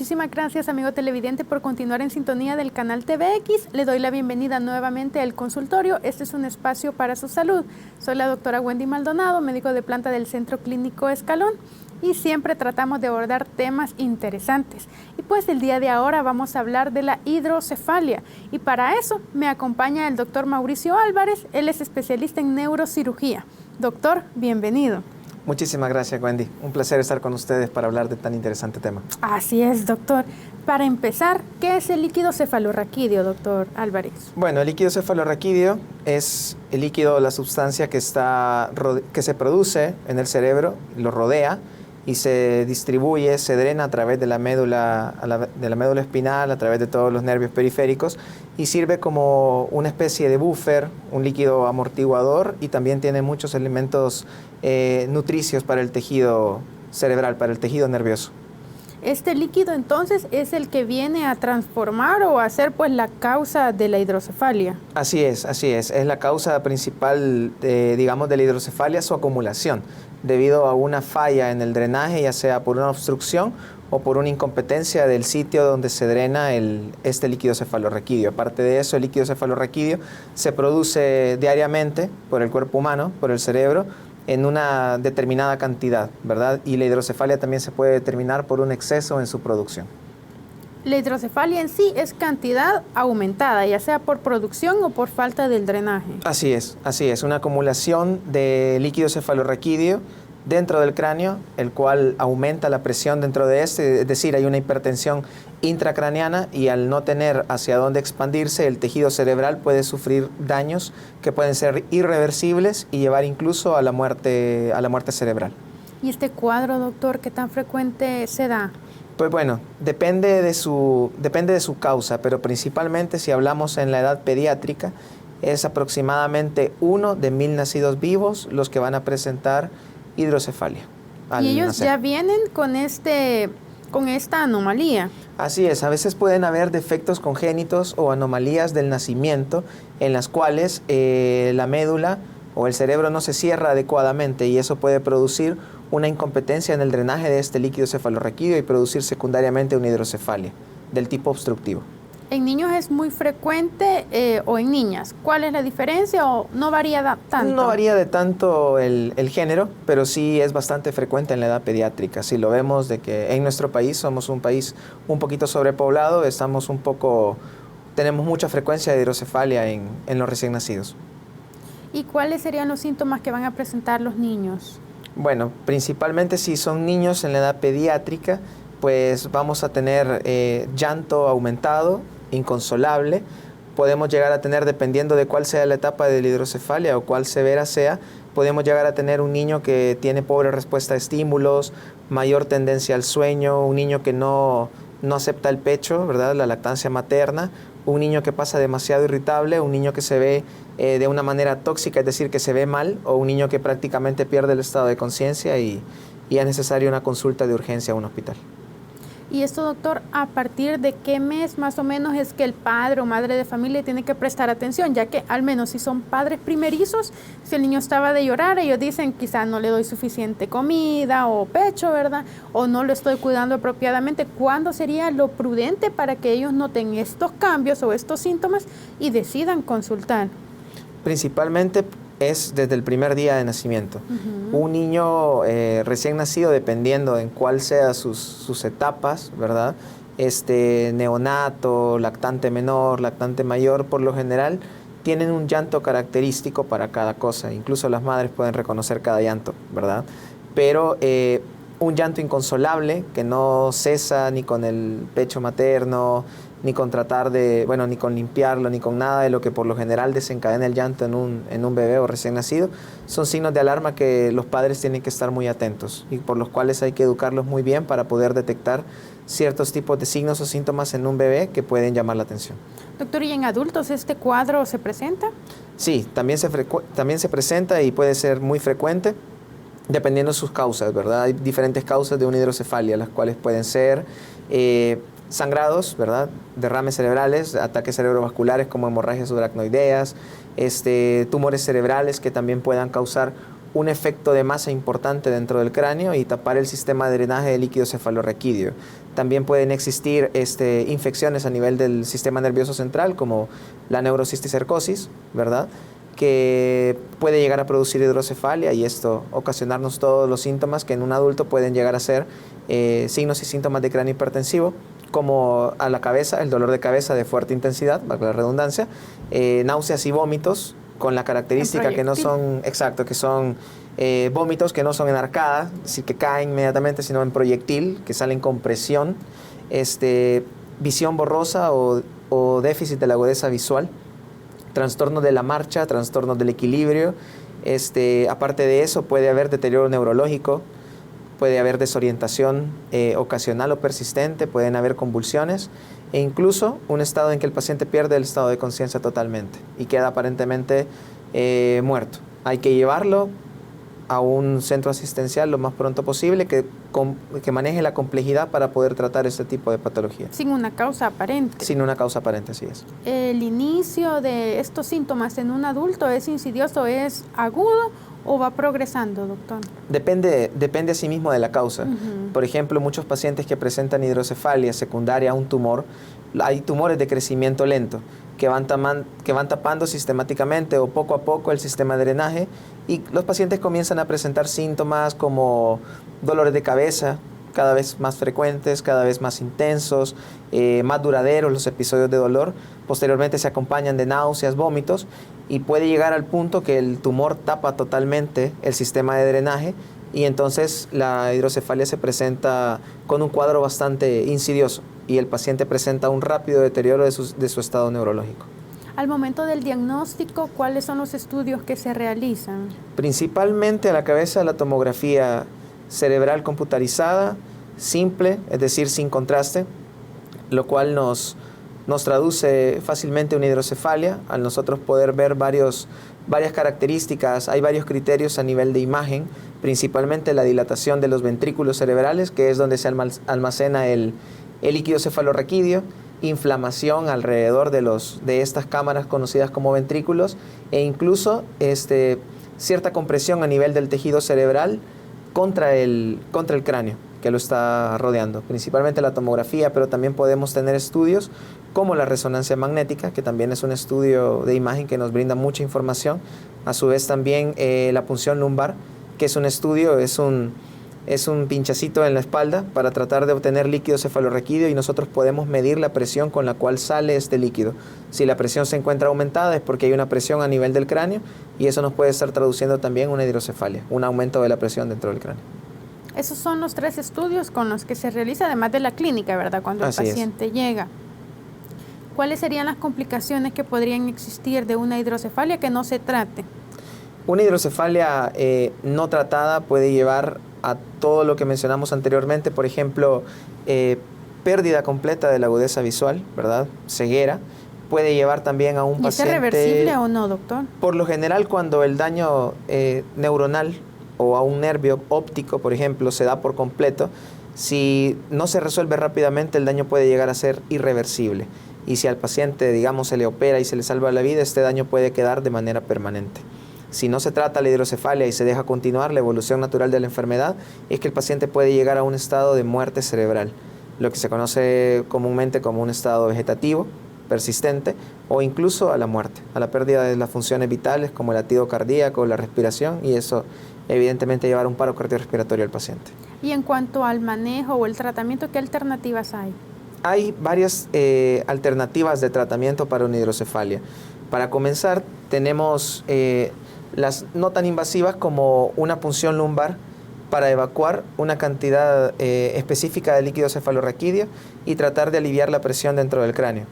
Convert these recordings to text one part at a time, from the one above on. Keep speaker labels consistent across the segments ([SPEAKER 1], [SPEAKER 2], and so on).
[SPEAKER 1] Muchísimas gracias, amigo televidente, por continuar en sintonía del canal TVX. Le doy la bienvenida nuevamente al consultorio. Este es un espacio para su salud. Soy la doctora Wendy Maldonado, médico de planta del Centro Clínico Escalón, y siempre tratamos de abordar temas interesantes. Y pues el día de ahora vamos a hablar de la hidrocefalia. Y para eso me acompaña el doctor Mauricio Álvarez. Él es especialista en neurocirugía. Doctor, bienvenido.
[SPEAKER 2] Muchísimas gracias, Wendy. Un placer estar con ustedes para hablar de tan interesante tema.
[SPEAKER 1] Así es, doctor. Para empezar, ¿qué es el líquido cefalorraquídeo, doctor Álvarez?
[SPEAKER 2] Bueno, el líquido cefalorraquídeo es el líquido, la sustancia que se produce en el cerebro, lo rodea y se distribuye, se drena a través de la médula, de la médula espinal, a través de todos los nervios periféricos, y sirve como una especie de buffer, un líquido amortiguador, y también tiene muchos elementos nutricios para el tejido cerebral, para el tejido nervioso.
[SPEAKER 1] Este líquido entonces es el que viene a transformar o a ser pues la causa de la hidrocefalia.
[SPEAKER 2] Así es, es la causa principal digamos, de la hidrocefalia, su acumulación, debido a una falla en el drenaje, ya sea por una obstrucción o por una incompetencia del sitio donde se drena este líquido cefalorraquídeo. Aparte de eso, el líquido cefalorraquídeo se produce diariamente por el cuerpo humano, por el cerebro, en una determinada cantidad, ¿verdad? Y la hidrocefalia también se puede determinar por un exceso en su producción.
[SPEAKER 1] La hidrocefalia en sí es cantidad aumentada, ya sea por producción o por falta del drenaje.
[SPEAKER 2] Así es, una acumulación de líquido cefalorraquídeo dentro del cráneo, el cual aumenta la presión dentro de este, es decir, hay una hipertensión intracraneana, y al no tener hacia dónde expandirse, el tejido cerebral puede sufrir daños que pueden ser irreversibles y llevar incluso a la muerte cerebral.
[SPEAKER 1] ¿Y este cuadro, doctor, qué tan frecuente se da?
[SPEAKER 2] Pues bueno, depende de su causa, pero principalmente si hablamos en la edad pediátrica, es aproximadamente 1 de 1000 nacidos vivos los que van a presentar hidrocefalia.
[SPEAKER 1] ¿Y ellos ya vienen con esta anomalía?
[SPEAKER 2] Así es, a veces pueden haber defectos congénitos o anomalías del nacimiento en las cuales la médula o el cerebro no se cierra adecuadamente, y eso puede producir una incompetencia en el drenaje de este líquido cefalorraquídeo y producir secundariamente una hidrocefalia del tipo obstructivo.
[SPEAKER 1] ¿En niños es muy frecuente o en niñas? ¿Cuál es la diferencia o no varía tanto?
[SPEAKER 2] No varía de tanto el género, pero sí es bastante frecuente en la edad pediátrica. Si lo vemos de que en nuestro país somos un país un poquito sobrepoblado, tenemos mucha frecuencia de hidrocefalia en los recién nacidos.
[SPEAKER 1] ¿Y cuáles serían los síntomas que van a presentar los niños?
[SPEAKER 2] Bueno, principalmente si son niños en la edad pediátrica, pues vamos a tener llanto aumentado, inconsolable. Podemos llegar a tener, dependiendo de cuál sea la etapa de la hidrocefalia o cuál severa sea, podemos llegar a tener un niño que tiene pobre respuesta a estímulos, mayor tendencia al sueño, un niño que no acepta el pecho, ¿verdad?, la lactancia materna, un niño que pasa demasiado irritable, un niño que se ve de una manera tóxica, es decir, que se ve mal, o un niño que prácticamente pierde el estado de conciencia y es necesaria una consulta de urgencia a un hospital.
[SPEAKER 1] Y esto, doctor, ¿a partir de qué mes más o menos es que el padre o madre de familia tiene que prestar atención? Ya que al menos si son padres primerizos, si el niño estaba de llorar, ellos dicen quizá no le doy suficiente comida o pecho, ¿verdad? O no lo estoy cuidando apropiadamente. ¿Cuándo sería lo prudente para que ellos noten estos cambios o estos síntomas y decidan consultar?
[SPEAKER 2] Principalmente es desde el primer día de nacimiento. Un niño recién nacido, dependiendo en cuál sea sus etapas, ¿verdad? Neonato, lactante menor, lactante mayor, por lo general tienen un llanto característico para cada cosa. Incluso las madres pueden reconocer cada llanto, ¿verdad? Pero un llanto inconsolable que no cesa ni con el pecho materno, ni con ni con limpiarlo, ni con nada de lo que por lo general desencadena el llanto en un bebé o recién nacido, son signos de alarma que los padres tienen que estar muy atentos y por los cuales hay que educarlos muy bien para poder detectar ciertos tipos de signos o síntomas en un bebé que pueden llamar la atención.
[SPEAKER 1] Doctor, ¿y en adultos este cuadro se presenta?
[SPEAKER 2] Sí, también se presenta y puede ser muy frecuente, dependiendo de sus causas, ¿verdad? Hay diferentes causas de una hidrocefalia, las cuales pueden ser sangrados, ¿verdad?, derrames cerebrales, ataques cerebrovasculares como hemorragias subaracnoideas, tumores cerebrales que también puedan causar un efecto de masa importante dentro del cráneo y tapar el sistema de drenaje del líquido cefalorraquídeo. También pueden existir infecciones a nivel del sistema nervioso central, como la neurocisticercosis, ¿verdad?, que puede llegar a producir hidrocefalia y esto ocasionarnos todos los síntomas que en un adulto pueden llegar a ser signos y síntomas de cráneo hipertensivo, como a la cabeza, el dolor de cabeza de fuerte intensidad, valga la redundancia, náuseas y vómitos, con la característica que no son, exacto, que son vómitos que no son en arcada, es decir, que caen inmediatamente, sino en proyectil, que salen con presión, visión borrosa o déficit de la agudeza visual, trastornos de la marcha, trastornos del equilibrio. Aparte de eso, puede haber deterioro neurológico, puede haber desorientación ocasional o persistente, pueden haber convulsiones e incluso un estado en que el paciente pierde el estado de conciencia totalmente y queda aparentemente muerto. Hay que llevarlo a un centro asistencial lo más pronto posible que maneje la complejidad para poder tratar este tipo de patología.
[SPEAKER 1] Sin una causa aparente.
[SPEAKER 2] Sin una causa aparente, así es.
[SPEAKER 1] ¿El inicio de estos síntomas en un adulto es insidioso, es agudo o va progresando, doctor? Depende
[SPEAKER 2] asimismo de la causa. Por ejemplo, muchos pacientes que presentan hidrocefalia secundaria a un tumor, hay tumores de crecimiento lento que van tapando sistemáticamente o poco a poco el sistema de drenaje y los pacientes comienzan a presentar síntomas como dolores de cabeza cada vez más frecuentes, cada vez más intensos, más duraderos los episodios de dolor. Posteriormente se acompañan de náuseas, vómitos y puede llegar al punto que el tumor tapa totalmente el sistema de drenaje y entonces la hidrocefalia se presenta con un cuadro bastante insidioso y el paciente presenta un rápido deterioro de su estado neurológico.
[SPEAKER 1] Al momento del diagnóstico, ¿cuáles son los estudios que se realizan?
[SPEAKER 2] Principalmente a la cabeza la tomografía cerebral computarizada, simple, es decir, sin contraste, lo cual nos traduce fácilmente una hidrocefalia al nosotros poder ver varias características. Hay varios criterios a nivel de imagen, principalmente la dilatación de los ventrículos cerebrales, que es donde se almacena el líquido cefalorraquídeo, inflamación alrededor de estas cámaras conocidas como ventrículos e incluso cierta compresión a nivel del tejido cerebral contra el cráneo que lo está rodeando, principalmente la tomografía, pero también podemos tener estudios como la resonancia magnética, que también es un estudio de imagen que nos brinda mucha información. A su vez también la punción lumbar, que es un estudio, es un pinchacito en la espalda para tratar de obtener líquido cefalorraquídeo y nosotros podemos medir la presión con la cual sale este líquido. Si la presión se encuentra aumentada es porque hay una presión a nivel del cráneo y eso nos puede estar traduciendo también una hidrocefalia, un aumento de la presión dentro del cráneo.
[SPEAKER 1] Esos son los 3 estudios con los que se realiza, además de la clínica, ¿verdad? Cuando el paciente llega. ¿Cuáles serían las complicaciones que podrían existir de una hidrocefalia que no se trate?
[SPEAKER 2] Una hidrocefalia no tratada puede llevar a todo lo que mencionamos anteriormente, por ejemplo, pérdida completa de la agudeza visual, ¿verdad? Ceguera. Puede llevar también a un paciente...
[SPEAKER 1] ¿Es reversible o no, doctor?
[SPEAKER 2] Por lo general, cuando el daño neuronal o a un nervio óptico, por ejemplo, se da por completo, si no se resuelve rápidamente, el daño puede llegar a ser irreversible. Y si al paciente, digamos, se le opera y se le salva la vida, este daño puede quedar de manera permanente. Si no se trata la hidrocefalia y se deja continuar la evolución natural de la enfermedad, es que el paciente puede llegar a un estado de muerte cerebral, lo que se conoce comúnmente como un estado vegetativo, persistente, o incluso a la muerte, a la pérdida de las funciones vitales como el latido cardíaco, la respiración, y eso evidentemente llevar a un paro cardiorrespiratorio al paciente.
[SPEAKER 1] Y en cuanto al manejo o el tratamiento, ¿qué alternativas hay?
[SPEAKER 2] Hay varias alternativas de tratamiento para una hidrocefalia. Para comenzar, tenemos las no tan invasivas como una punción lumbar para evacuar una cantidad específica de líquido cefalorraquídeo y tratar de aliviar la presión dentro del cráneo.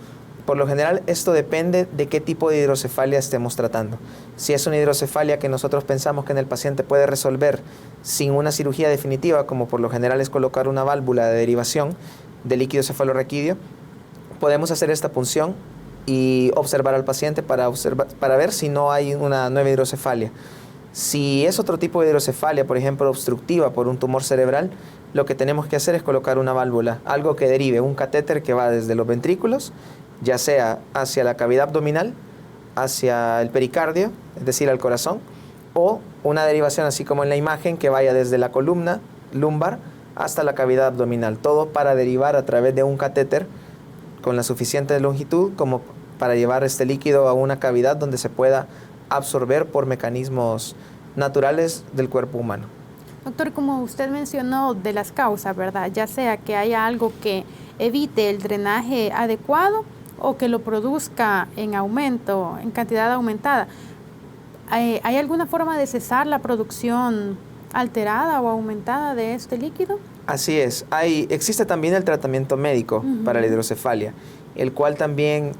[SPEAKER 2] Por lo general, esto depende de qué tipo de hidrocefalia estemos tratando. Si es una hidrocefalia que nosotros pensamos que en el paciente puede resolver sin una cirugía definitiva, como por lo general es colocar una válvula de derivación de líquido cefalorraquídeo, podemos hacer esta punción y observar al paciente para ver si no hay una nueva hidrocefalia. Si es otro tipo de hidrocefalia, por ejemplo obstructiva por un tumor cerebral, lo que tenemos que hacer es colocar una válvula, algo que derive, un catéter que va desde los ventrículos, ya sea hacia la cavidad abdominal, hacia el pericardio, es decir, al corazón, o una derivación así como en la imagen que vaya desde la columna lumbar hasta la cavidad abdominal, todo para derivar a través de un catéter con la suficiente longitud como para llevar este líquido a una cavidad donde se pueda absorber por mecanismos naturales del cuerpo humano.
[SPEAKER 1] Doctor, como usted mencionó de las causas, ¿verdad? Ya sea que haya algo que evite el drenaje adecuado o que lo produzca en aumento, en cantidad aumentada. ¿Hay alguna forma de cesar la producción alterada o aumentada de este líquido?
[SPEAKER 2] Así es. Existe también el tratamiento médico para la hidrocefalia, el cual también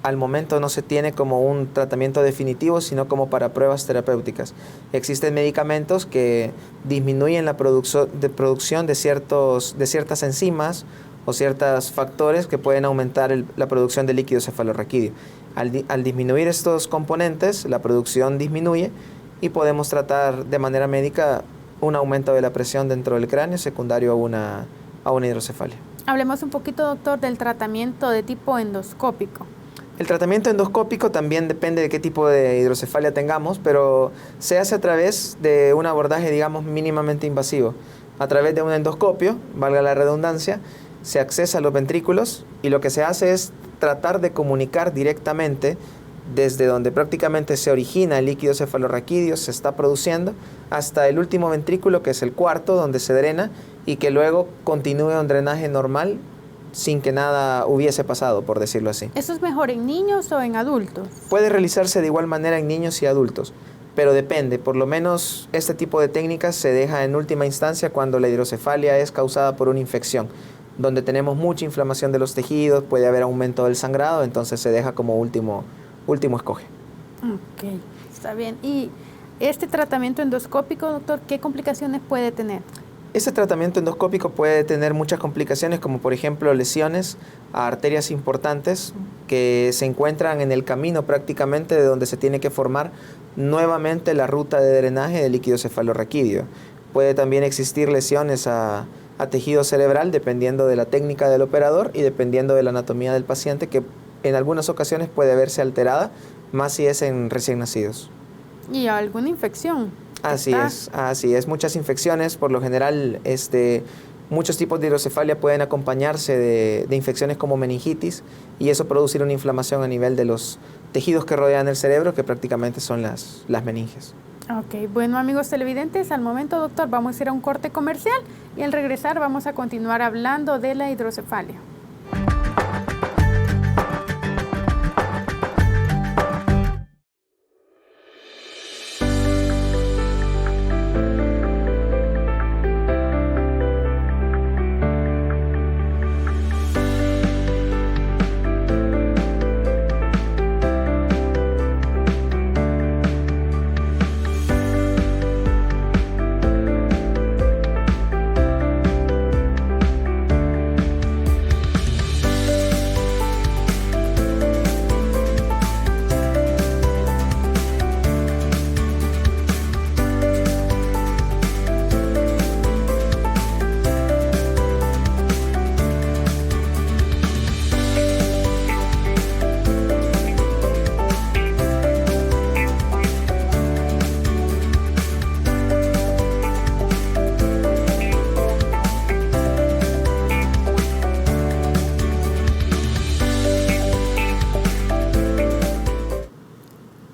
[SPEAKER 2] al momento no se tiene como un tratamiento definitivo, sino como para pruebas terapéuticas. Existen medicamentos que disminuyen la producción de ciertas enzimas o ciertos factores que pueden aumentar la producción de líquido cefalorraquídeo. Al disminuir estos componentes, la producción disminuye y podemos tratar de manera médica un aumento de la presión dentro del cráneo secundario a una hidrocefalia.
[SPEAKER 1] Hablemos un poquito, doctor, del tratamiento de tipo endoscópico.
[SPEAKER 2] El tratamiento endoscópico también depende de qué tipo de hidrocefalia tengamos, pero se hace a través de un abordaje, digamos, mínimamente invasivo. A través de un endoscopio, valga la redundancia, se accesa a los ventrículos y lo que se hace es tratar de comunicar directamente desde donde prácticamente se origina el líquido cefalorraquídeo, se está produciendo, hasta el último ventrículo, que es el cuarto, donde se drena y que luego continúe un drenaje normal sin que nada hubiese pasado, por decirlo así.
[SPEAKER 1] ¿Eso es mejor en niños o en adultos?
[SPEAKER 2] Puede realizarse de igual manera en niños y adultos, pero depende. Por lo menos este tipo de técnicas se deja en última instancia cuando la hidrocefalia es causada por una infección, donde tenemos mucha inflamación de los tejidos, puede haber aumento del sangrado, entonces se deja como último escoge.
[SPEAKER 1] Ok, está bien. ¿Y este tratamiento endoscópico, doctor, qué complicaciones puede tener?
[SPEAKER 2] Este tratamiento endoscópico puede tener muchas complicaciones, como por ejemplo lesiones a arterias importantes que se encuentran en el camino prácticamente de donde se tiene que formar nuevamente la ruta de drenaje del líquido cefalorraquídeo. Puede también existir lesiones a tejido cerebral dependiendo de la técnica del operador y dependiendo de la anatomía del paciente, que en algunas ocasiones puede verse alterada, más si es en recién nacidos.
[SPEAKER 1] ¿Y alguna infección?
[SPEAKER 2] Así es. Muchas infecciones, por lo general, muchos tipos de hidrocefalia pueden acompañarse de infecciones como meningitis y eso producir una inflamación a nivel de los tejidos que rodean el cerebro, que prácticamente son las meninges.
[SPEAKER 1] Ok, bueno amigos televidentes, al momento, doctor, vamos a ir a un corte comercial y al regresar vamos a continuar hablando de la hidrocefalia.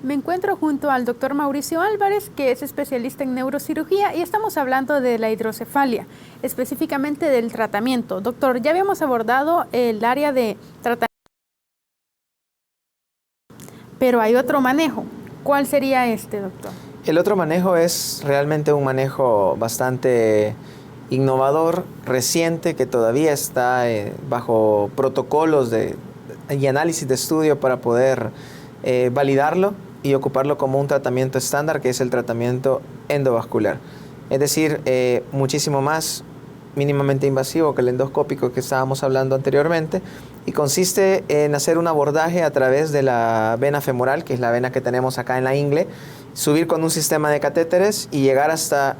[SPEAKER 1] Me encuentro junto al doctor Mauricio Álvarez, que es especialista en neurocirugía, y estamos hablando de la hidrocefalia, específicamente del tratamiento. Doctor, ya habíamos abordado el área de tratamiento, pero hay otro manejo. ¿Cuál sería este, doctor?
[SPEAKER 2] El otro manejo es realmente un manejo bastante innovador, reciente, que todavía está bajo protocolos y análisis de estudio para poder validarlo y ocuparlo como un tratamiento estándar, que es el tratamiento endovascular. Es decir, muchísimo más mínimamente invasivo que el endoscópico que estábamos hablando anteriormente, y consiste en hacer un abordaje a través de la vena femoral, que es la vena que tenemos acá en la ingle, subir con un sistema de catéteres y llegar hasta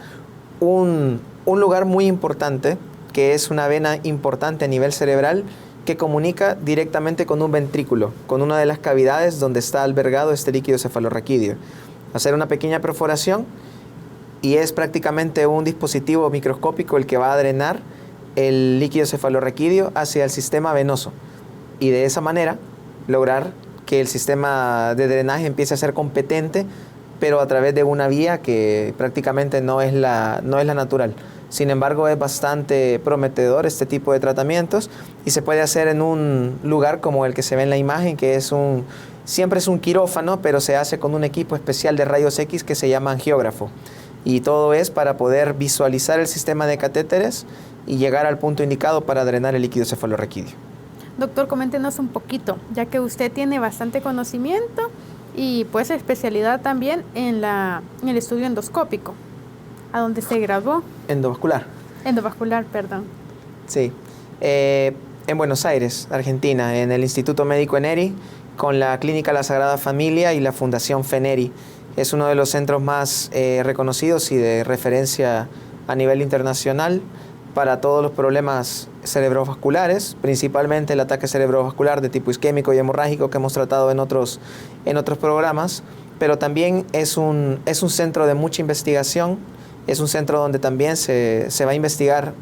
[SPEAKER 2] un lugar muy importante, que es una vena importante a nivel cerebral, que comunica directamente con un ventrículo, con una de las cavidades donde está albergado este líquido cefalorraquídeo. hacer una pequeña perforación y es prácticamente un dispositivo microscópico el que va a drenar el líquido cefalorraquídeo hacia el sistema venoso y de esa manera lograr que el sistema de drenaje empiece a ser competente, pero a través de una vía que prácticamente no es la natural. Sin embargo, es bastante prometedor este tipo de tratamientos y se puede hacer en un lugar como el que se ve en la imagen, que siempre es un quirófano, pero se hace con un equipo especial de rayos X que se llama angiógrafo. Y todo es para poder visualizar el sistema de catéteres y llegar al punto indicado para drenar el líquido cefalorraquídeo.
[SPEAKER 1] Doctor, coméntenos un poquito, ya que usted tiene bastante conocimiento y pues especialidad también en el estudio endoscópico. ¿A dónde se graduó?
[SPEAKER 2] Endovascular.
[SPEAKER 1] Endovascular, perdón.
[SPEAKER 2] Sí. En Buenos Aires, Argentina, en el Instituto Médico ENERI, con la Clínica La Sagrada Familia y la Fundación FENERI. Es uno de los centros más reconocidos y de referencia a nivel internacional para todos los problemas cerebrovasculares, principalmente el ataque cerebrovascular de tipo isquémico y hemorrágico que hemos tratado en otros programas, pero también es un centro de mucha investigación, es un centro donde también se va a investigar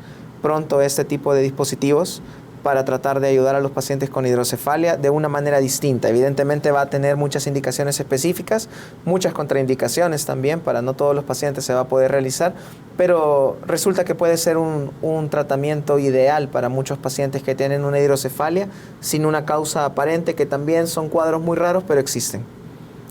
[SPEAKER 2] pronto este tipo de dispositivos para tratar de ayudar a los pacientes con hidrocefalia de una manera distinta. Evidentemente va a tener muchas indicaciones específicas, muchas contraindicaciones también, para no todos los pacientes se va a poder realizar, pero resulta que puede ser un tratamiento ideal para muchos pacientes que tienen una hidrocefalia sin una causa aparente, que también son cuadros muy raros, pero existen.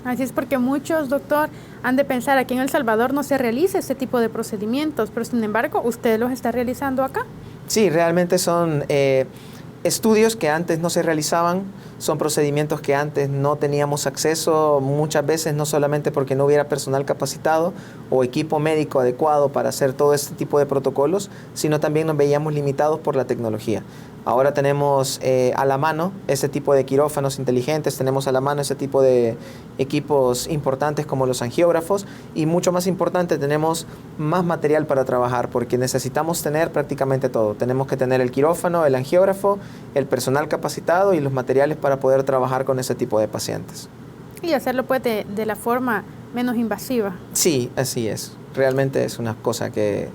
[SPEAKER 1] Así es, porque muchos, doctor, han de pensar aquí en El Salvador no se realiza este tipo de procedimientos, pero sin embargo, ¿usted los está realizando acá?
[SPEAKER 2] Sí, realmente son estudios que antes no se realizaban, son procedimientos que antes no teníamos acceso, muchas veces no solamente porque no hubiera personal capacitado o equipo médico adecuado para hacer todo este tipo de protocolos, sino también nos veíamos limitados por la tecnología. Ahora tenemos a la mano ese tipo de quirófanos inteligentes, tenemos a la mano ese tipo de equipos importantes como los angiógrafos y mucho más importante, tenemos más material para trabajar porque necesitamos tener prácticamente todo. Tenemos que tener el quirófano, el angiógrafo, el personal capacitado y los materiales para poder trabajar con ese tipo de pacientes.
[SPEAKER 1] Y hacerlo pues de la forma menos invasiva.
[SPEAKER 2] Sí, así es. Realmente es una cosa que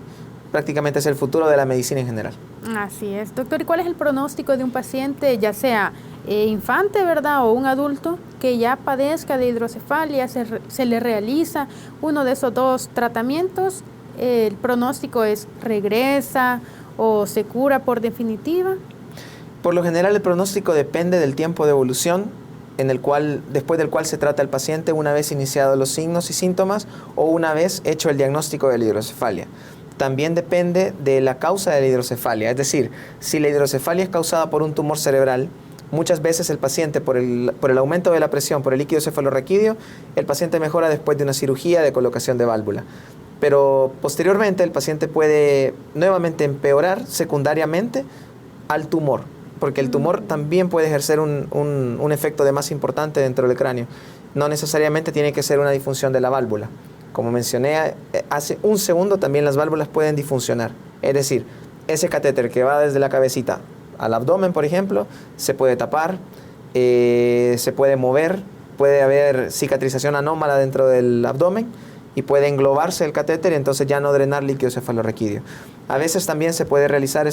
[SPEAKER 2] prácticamente es el futuro de la medicina en general.
[SPEAKER 1] Así es. Doctor, ¿y cuál es el pronóstico de un paciente, ya sea infante, verdad, o un adulto que ya padezca de hidrocefalia, se le realiza uno de esos dos tratamientos? ¿El pronóstico es regresa o se cura por definitiva?
[SPEAKER 2] Por lo general el pronóstico depende del tiempo de evolución después del cual se trata el paciente una vez iniciados los signos y síntomas o una vez hecho el diagnóstico de la hidrocefalia. También depende de la causa de la hidrocefalia, es decir, si la hidrocefalia es causada por un tumor cerebral, muchas veces el paciente por el aumento de la presión por el líquido cefalorraquídeo, el paciente mejora después de una cirugía de colocación de válvula. Pero posteriormente el paciente puede nuevamente empeorar secundariamente al tumor, porque el tumor también puede ejercer un efecto de masa importante dentro del cráneo. No necesariamente tiene que ser una disfunción de la válvula. Como mencioné hace un segundo, también las válvulas pueden disfuncionar. Es decir, ese catéter que va desde la cabecita al abdomen, por ejemplo, se puede tapar, se puede mover, puede haber cicatrización anómala dentro del abdomen y puede englobarse el catéter y entonces ya no drenar líquido cefalorraquídeo. A veces también se puede realizar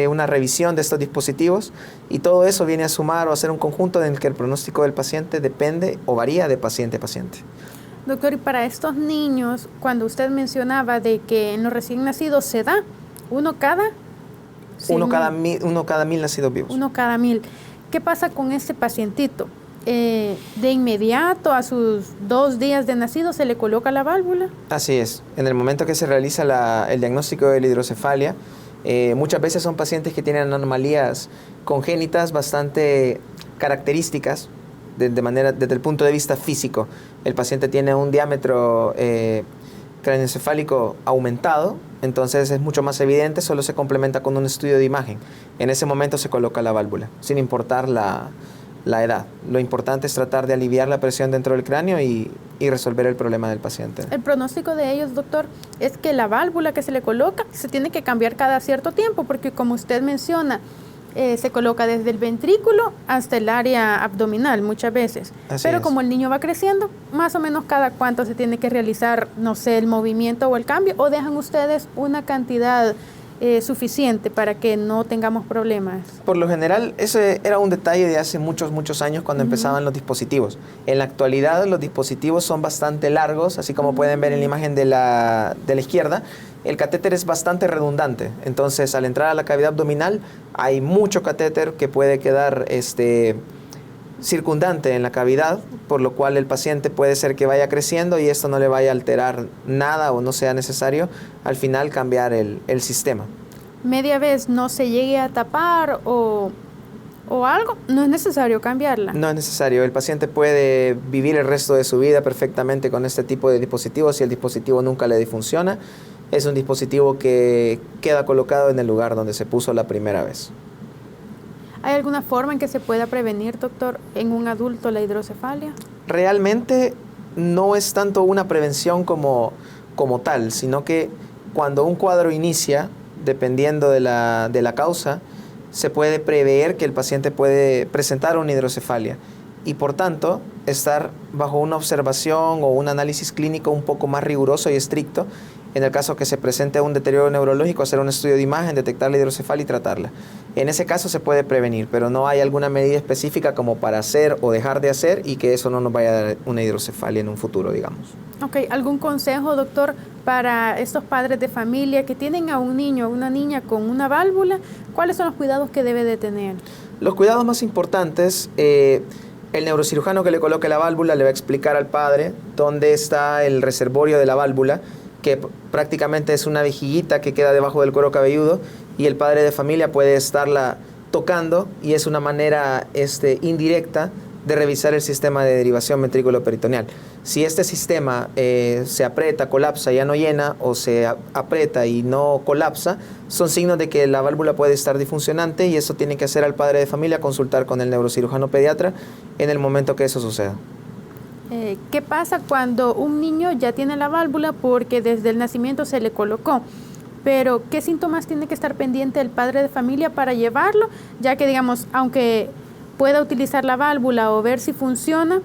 [SPEAKER 2] una revisión de estos dispositivos y todo eso viene a sumar o a ser un conjunto en el que el pronóstico del paciente depende o varía de paciente a paciente.
[SPEAKER 1] Doctor, y para estos niños, cuando usted mencionaba de que en los recién nacidos se da uno cada
[SPEAKER 2] 1 cada 1000 nacidos vivos.
[SPEAKER 1] 1 cada 1000. ¿Qué pasa con este pacientito? ¿De inmediato a sus 2 días de nacido se le coloca la válvula?
[SPEAKER 2] Así es. En el momento que se realiza el diagnóstico de la hidrocefalia, muchas veces son pacientes que tienen anomalías congénitas bastante características desde el punto de vista físico. El paciente tiene un diámetro craneoencefálico aumentado, entonces es mucho más evidente, solo se complementa con un estudio de imagen. En ese momento se coloca la válvula, sin importar la edad. Lo importante es tratar de aliviar la presión dentro del cráneo y resolver el problema del paciente.
[SPEAKER 1] El pronóstico de ellos, doctor, es que la válvula que se le coloca se tiene que cambiar cada cierto tiempo, porque como usted menciona, se coloca desde el ventrículo hasta el área abdominal muchas veces. Pero como el niño va creciendo, más o menos cada cuánto se tiene que realizar, no sé, el movimiento o el cambio, o dejan ustedes una cantidad suficiente para que no tengamos problemas.
[SPEAKER 2] Por lo general, ese era un detalle de hace muchos años cuando empezaban los dispositivos. En la actualidad, los dispositivos son bastante largos, así como pueden ver en la imagen de la izquierda. El catéter es bastante redundante, entonces al entrar a la cavidad abdominal hay mucho catéter que puede quedar circundante en la cavidad, por lo cual el paciente puede ser que vaya creciendo y esto no le vaya a alterar nada o no sea necesario al final cambiar el sistema.
[SPEAKER 1] Media vez no se llegue a tapar o algo, no es necesario cambiarla.
[SPEAKER 2] No es necesario, el paciente puede vivir el resto de su vida perfectamente con este tipo de dispositivos si el dispositivo nunca le disfunciona. Es un dispositivo que queda colocado en el lugar donde se puso la primera vez.
[SPEAKER 1] ¿Hay alguna forma en que se pueda prevenir, doctor, en un adulto la hidrocefalia?
[SPEAKER 2] Realmente no es tanto una prevención como tal, sino que cuando un cuadro inicia, dependiendo de la causa, se puede prever que el paciente puede presentar una hidrocefalia y por tanto estar bajo una observación o un análisis clínico un poco más riguroso y estricto. En el caso que se presente un deterioro neurológico, hacer un estudio de imagen, detectar la hidrocefalia y tratarla. En ese caso se puede prevenir, pero no hay alguna medida específica como para hacer o dejar de hacer y que eso no nos vaya a dar una hidrocefalia en un futuro, digamos.
[SPEAKER 1] Ok, ¿algún consejo, doctor, para estos padres de familia que tienen a un niño o una niña con una válvula? ¿Cuáles son los cuidados que debe de tener?
[SPEAKER 2] Los cuidados más importantes, el neurocirujano que le coloque la válvula le va a explicar al padre dónde está el reservorio de la válvula, que prácticamente es una vejiguita que queda debajo del cuero cabelludo y el padre de familia puede estarla tocando y es una manera indirecta de revisar el sistema de derivación ventrículo-peritoneal. Si este sistema se aprieta, colapsa, ya no llena o se aprieta y no colapsa, son signos de que la válvula puede estar disfuncionante y eso tiene que hacer al padre de familia consultar con el neurocirujano pediatra en el momento que eso suceda.
[SPEAKER 1] ¿Qué pasa cuando un niño ya tiene la válvula porque desde el nacimiento se le colocó? Pero, ¿qué síntomas tiene que estar pendiente el padre de familia para llevarlo? Ya que, digamos, aunque pueda utilizar la válvula o ver si funciona,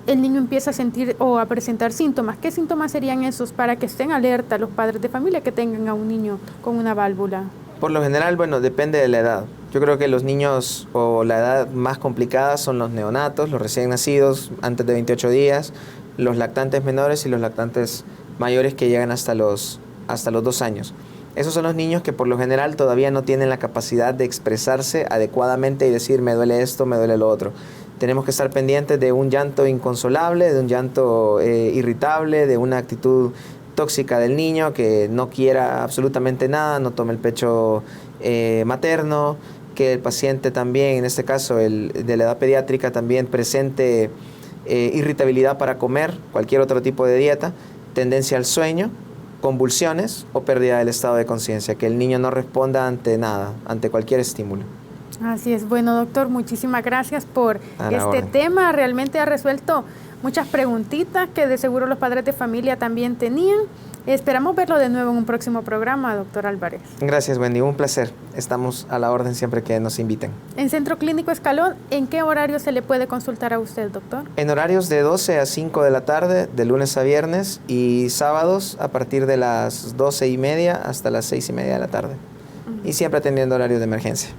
[SPEAKER 1] el niño empieza a sentir o a presentar síntomas. ¿Qué síntomas serían esos para que estén alerta los padres de familia que tengan a un niño con una válvula?
[SPEAKER 2] Por lo general, bueno, depende de la edad. Yo creo que los niños o la edad más complicada son los neonatos, los recién nacidos antes de 28 días, los lactantes menores y los lactantes mayores que llegan hasta los 2 años. Esos son los niños que por lo general todavía no tienen la capacidad de expresarse adecuadamente y decir me duele esto, me duele lo otro. Tenemos que estar pendientes de un llanto inconsolable, de un llanto irritable, de una actitud tóxica del niño que no quiera absolutamente nada, no tome el pecho materno, que el paciente también, en este caso el de la edad pediátrica, también presente irritabilidad para comer, cualquier otro tipo de dieta, tendencia al sueño, convulsiones o pérdida del estado de conciencia, que el niño no responda ante nada, ante cualquier estímulo.
[SPEAKER 1] Así es. Bueno, doctor, muchísimas gracias por este tema. Realmente ha resuelto muchas preguntitas que de seguro los padres de familia también tenían. Esperamos verlo de nuevo en un próximo programa, doctor Álvarez.
[SPEAKER 2] Gracias, Wendy. Un placer. Estamos a la orden siempre que nos inviten.
[SPEAKER 1] En Centro Clínico Escalón, ¿en qué horario se le puede consultar a usted, doctor?
[SPEAKER 2] En horarios de 12 a 5 de la tarde, de lunes a viernes, y sábados a partir de las 12:30 hasta las 6:30 de la tarde. Y siempre atendiendo horarios de emergencia.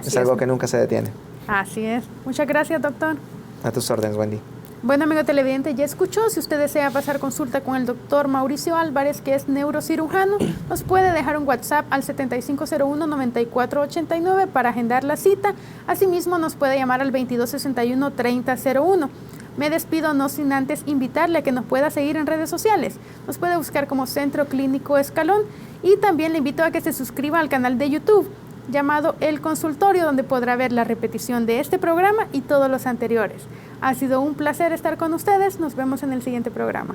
[SPEAKER 2] Es algo que nunca se detiene.
[SPEAKER 1] Así es. Muchas gracias, doctor.
[SPEAKER 2] A tus órdenes, Wendy.
[SPEAKER 1] Bueno, amigo televidente, ya escuchó. Si usted desea pasar consulta con el doctor Mauricio Álvarez, que es neurocirujano, nos puede dejar un WhatsApp al 7501-9489 para agendar la cita. Asimismo, nos puede llamar al 2261-3001. Me despido no sin antes invitarle a que nos pueda seguir en redes sociales. Nos puede buscar como Centro Clínico Escalón y también le invito a que se suscriba al canal de YouTube llamado El Consultorio, donde podrá ver la repetición de este programa y todos los anteriores. Ha sido un placer estar con ustedes. Nos vemos en el siguiente programa.